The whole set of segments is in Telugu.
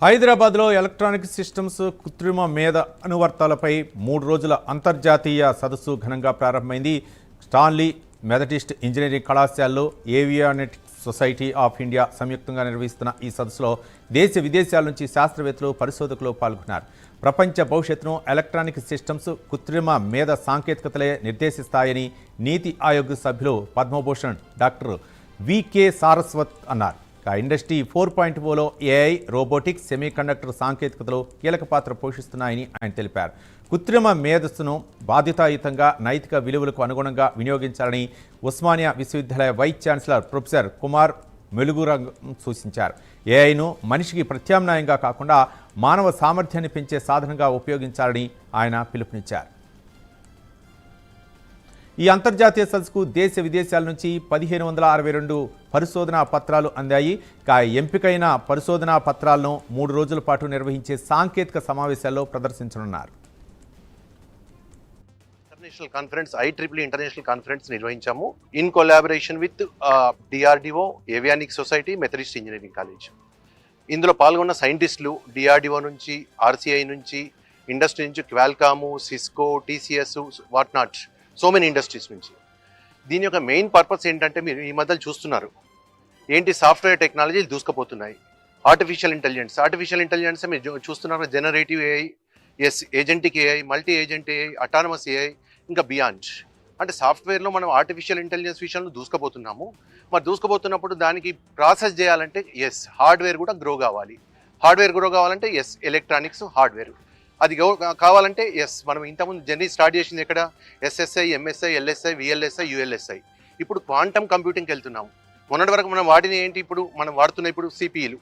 హైదరాబాద్లో ఎలక్ట్రానిక్ సిస్టమ్స్ కృత్రిమ మేధ అనువర్తాలపై 3 రోజుల అంతర్జాతీయ సదస్సు ఘనంగా ప్రారంభమైంది. స్టాన్లీ మెథడిస్ట్ ఇంజనీరింగ్ కళాశాలలో ఏవియానిక్స్ సొసైటీ ఆఫ్ ఇండియా సంయుక్తంగా నిర్వహిస్తున్న ఈ సదస్సులో దేశ విదేశాల నుంచి శాస్త్రవేత్తలు, పరిశోధకులు పాల్గొన్నారు. ప్రపంచ భవిష్యత్తును ఎలక్ట్రానిక్ సిస్టమ్స్, కృత్రిమ మేధ సాంకేతికతలే నిర్దేశిస్తాయని నీతి ఆయోగ్ సభ్యులు పద్మభూషణ్ డాక్టర్ వికే సారస్వత్ అన్నారు. ఇండస్ట్రీ 4.0లో ఏఐ, రోబోటిక్స్, సెమీకండక్టర్ సాంకేతికతలు కీలక పాత్ర పోషిస్తున్నాయని ఆయన తెలిపారు. కృత్రిమ మేధస్సును బాధ్యతాయుతంగా, నైతిక విలువలకు అనుగుణంగా వినియోగించాలని ఉస్మానియా విశ్వవిద్యాలయ వైస్ ఛాన్సలర్ ప్రొఫెసర్ కుమార్ మెలుగురంగం సూచించారు. ఏఐను మనిషికి ప్రత్యామ్నాయంగా కాకుండా మానవ సామర్థ్యాన్ని పెంచే సాధనంగా ఉపయోగించాలని ఆయన పిలుపునిచ్చారు. ఈ అంతర్జాతీయ సదస్సుకు దేశ విదేశాల నుంచి 1562 పరిశోధనా పత్రాలు అందాయి. ఎంపికైన పరిశోధనా పత్రాలను 3 రోజుల పాటు నిర్వహించే సాంకేతిక సమావేశాల్లో ప్రదర్శించనున్నారు. International conference, IEEE international conference నిర్వహించాము in collaboration with DRDO, avionics society, Methodist engineering college. ఇందులో పాల్గొన్న సైంటిస్టులు DRDO నుంచి, RCI నుంచి, ఇండస్ట్రీ నుంచి, Qualcomm, Cisco, TCS, what not, so many industries నుంచి. దీని యొక్క మెయిన్ పర్పస్ ఏంటంటే, మీరు ఈ మధ్యలో చూస్తున్నారు ఏంటి, సాఫ్ట్వేర్ టెక్నాలజీలు దూసుకుపోతున్నాయి. ఆర్టిఫిషియల్ ఇంటెలిజెన్స్ మీరు చూస్తున్నారు. Generative AI, agentic AI, multi agent AI, autonomous AI, ఇంకా బియాండ్. అంటే సాఫ్ట్వేర్లో మనం ఆర్టిఫిషియల్ ఇంటెలిజెన్స్ విషయంలో దూసుకుపోతున్నాము. మరి దూసుకుపోతున్నప్పుడు దానికి ప్రాసెస్ చేయాలంటే హార్డ్వేర్ కూడా గ్రో కావాలి. ఎలక్ట్రానిక్స్ హార్డ్వేర్ అది కావాలంటే మనం ఇంతకుముందు జర్నీ స్టార్ట్ చేసింది ఎక్కడ, SSI, MSI, LSI, VLSI, ULSI. ఇప్పుడు క్వాంటమ్ కంప్యూటింగ్కి వెళ్తున్నాము. మొన్నటి వరకు మనం వాడిన ఏంటి, ఇప్పుడు మనం వాడుతున్న ఇప్పుడు CPEలు,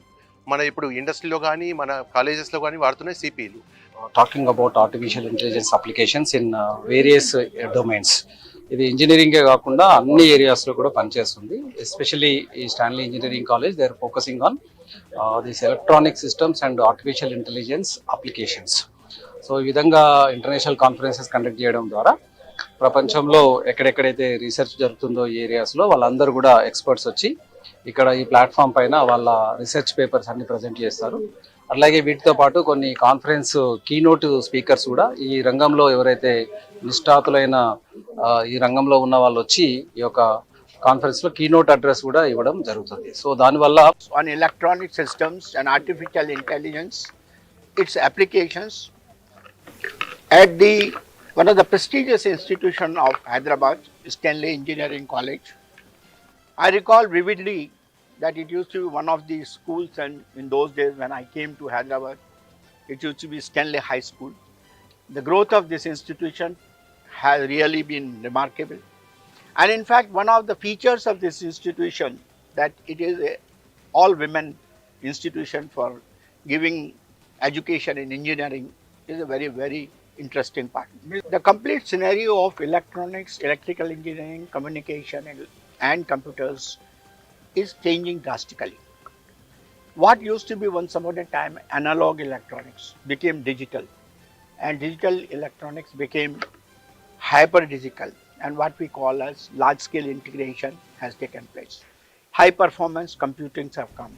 మన ఇప్పుడు ఇండస్ట్రీలో కానీ మన కాలేజెస్లో కానీ వాడుతున్న CPEలు. Talking about artificial intelligence applications in various domains. ఇది ఇంజనీరింగే కాకుండా అన్ని ఏరియాస్లో కూడా పనిచేస్తుంది. ఎస్పెషల్లీ ఈ Stanley engineering college, they are focusing on this electronic systems and artificial intelligence applications. So ఈ విధంగా ఇంటర్నేషనల్ కాన్ఫరెన్సెస్ కండక్ట్ చేయడం ద్వారా ప్రపంచంలో ఎక్కడెక్కడైతే రీసెర్చ్ జరుగుతుందో ఈ ఏరియాస్లో వాళ్ళందరూ కూడా ఎక్స్పర్ట్స్ వచ్చి ఇక్కడ ఈ ప్లాట్ఫామ్ పైన వాళ్ళ రీసెర్చ్ పేపర్స్ అన్ని ప్రజెంట్ చేస్తారు. అలాగే వీటితో పాటు కొన్ని కాన్ఫరెన్స్ కీనోట్ స్పీకర్స్ కూడా ఈ రంగంలో ఎవరైతే నిష్ఠాతులైన ఈ రంగంలో ఉన్న వాళ్ళు వచ్చి ఈ యొక్క కాన్ఫరెన్స్ లో కీనోట్ అడ్రస్ కూడా ఇవ్వడం జరుగుతుంది. సో దానివల్ల on electronic systems and artificial intelligence, its applications at one of the prestigious institution of Hyderabad, Stanley Engineering College. I recall vividly that it used to be one of the schools, and in those days when I came to Hyderabad, it used to be Stanley High School. The growth of this institution has really been remarkable, and in fact one of the features of this institution that it is a all women institution for giving education in engineering is a very interesting part. The complete scenario of electronics, electrical engineering, communication and computers is changing drastically. What used to be once upon a time analog electronics became digital, and digital electronics became hyper digital, and what we call as large scale integration has taken place. High performance computings have come.